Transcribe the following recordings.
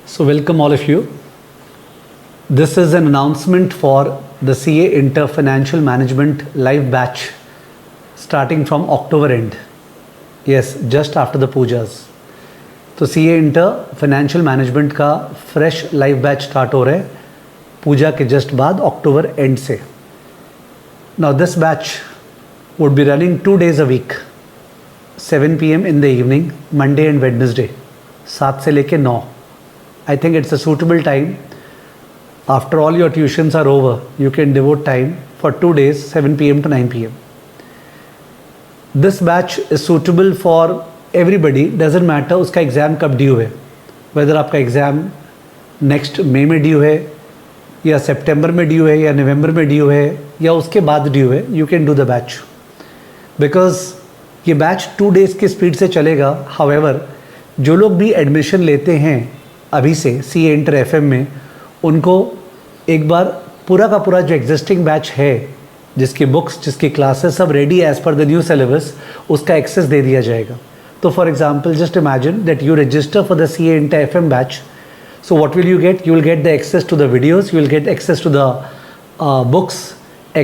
So welcome all of you. This is an announcement for the CA Inter Financial Management live batch starting from October end. Yes, just after the pujas. तो CA Inter Financial Management का fresh live batch start हो रहा है पूजा के just बाद October end से. Now this batch would be running 2 days a week, 7 PM in the evening, Monday and Wednesday, 7 से लेके 9. I think it's a suitable time. After all your tuitions are over, you can devote time for 2 days, 7 PM to 9 PM. This batch is suitable for everybody. Doesn't matter उसका exam कब due है, whether आपका exam next मई में due है या सितंबर में due है या नवंबर में ड्यू है या उसके बाद ड्यू है. You can do the batch because ये बैच 2 डेज़ की स्पीड से चलेगा. हाउएवर जो लोग भी एडमिशन लेते हैं अभी से CA Inter FM में, उनको एक बार पूरा का पूरा जो एग्जिस्टिंग बैच है, जिसकी बुक्स, जिसकी क्लासेस सब ready as per the new syllabus, उसका एक्सेस दे दिया जाएगा. तो for example just imagine that you register for the CA Inter FM batch. So what will you get? You will get the access to the videos, you will get access to the books,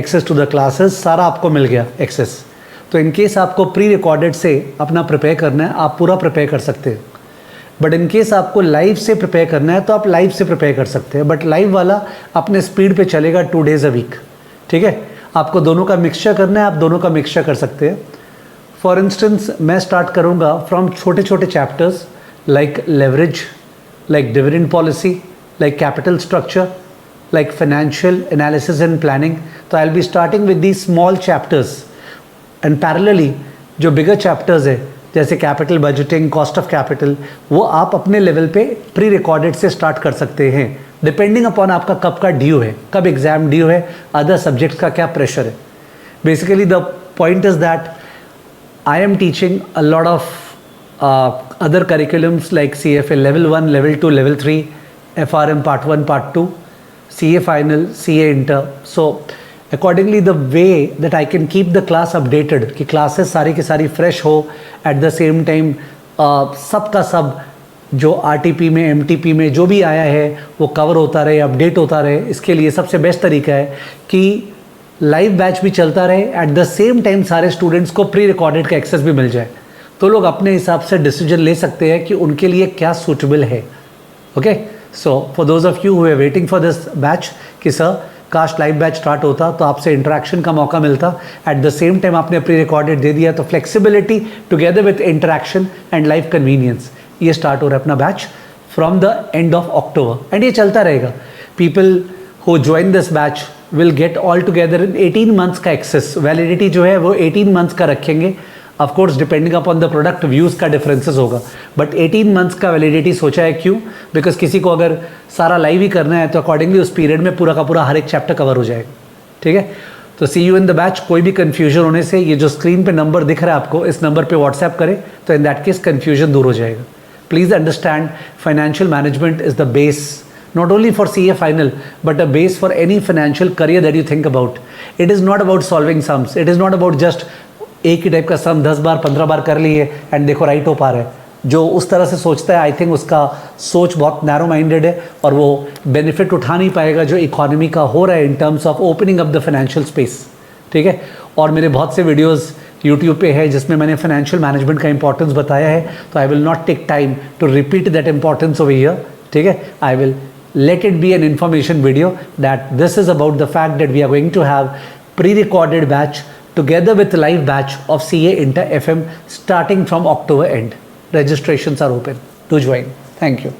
access to the classes, सारा आपको मिल गया access. तो in case आपको pre recorded से अपना prepare करना है, आप पूरा प्रिपेयर कर सकते हैं. बट इन केस आपको लाइव से प्रिपेयर करना है तो आप लाइव से प्रिपेयर कर सकते हैं. बट लाइव वाला अपने स्पीड पे चलेगा 2 days a week. ठीक है, आपको दोनों का मिक्सचर करना है, आप दोनों का मिक्सचर कर सकते हैं. फॉर इंस्टेंस मैं स्टार्ट करूँगा फ्रॉम छोटे छोटे chapters like leverage, like dividend policy, like capital structure, like financial analysis and planning. So I'll be starting with these small chapters and parallelly जो bigger chapters है जैसे capital budgeting, cost of capital, वो आप अपने level पे pre recorded से start कर सकते हैं depending upon आपका कब का due है, कब exam due है, other subjects का क्या pressure है. Basically the point is that I am teaching a lot of other curriculums like CFA level 1, level 2, level 3, FRM part 1, part 2, CA final, CA inter. So accordingly the way that I can keep the class updated कि classes सारी की सारी fresh हो, at the same time सब का सब जो RTP में, MTP में जो भी आया है वो कवर होता रहे, अपडेट होता रहे. इसके लिए सबसे बेस्ट तरीका है कि लाइव बैच भी चलता रहे, एट द सेम टाइम सारे स्टूडेंट्स को प्री रिकॉर्डेड का एक्सेस भी मिल जाए, तो लोग अपने हिसाब से डिसीजन ले सकते हैं कि उनके लिए क्या सूटेबल है. Okay, so for those of you who are waiting for this batch कि सर काश लाइव बैच स्टार्ट होता तो आपसे इंटरेक्शन का मौका मिलता, एट द सेम टाइम आपने प्री रिकॉर्डेड दे दिया, तो flexibility together with interaction and live convenience, ये स्टार्ट हो रहा है अपना batch from the end of October and ये चलता रहेगा. People who join this batch will get all together in 18 months का एक्सेस. वैलिडिटी जो है वो 18 मंथ्स का रखेंगे. Of course depending upon the product views का डिफरेंसेस होगा, बट 18 मंथ्स का वैलिडिटी सोचा है. क्यों? बिकॉज किसी को अगर सारा लाइव ही करना है तो अकॉर्डिंगली उस पीरियड में पूरा का पूरा हर एक चैप्टर कवर हो जाएगा. ठीक है, तो सी यू इन द बैच. कोई भी कन्फ्यूजन होने से ये जो स्क्रीन पे नंबर दिख रहा है आपको, इस नंबर पे व्हाट्सएप करें तो इन दैट केस कन्फ्यूजन दूर हो जाएगा. Please understand, financial management is the base not only for CA final but a base for any financial career that you think about. It is not about solving sums, it is not about just एक ही type का सम 10 बार 15 बार कर लिए and देखो right हो पा रहा है. जो उस तरह से सोचता है आई थिंक उसका सोच बहुत नैरो माइंडेड है और वो बेनिफिट उठा नहीं पाएगा जो इकोनॉमी का हो रहा है in terms of opening up the financial space. ठीक है, और मेरे बहुत से वीडियोस यूट्यूब पे है जिसमें मैंने फाइनेंशियल मैनेजमेंट का इंपॉर्टेंस बताया है, तो I will not take time to repeat that importance over here. ठीक है, I will let it be an information video that this is about the fact that we are going to have pre-recorded batch together with live batch of CA Inter FM starting from October end. Registrations are open. Do join. Thank you.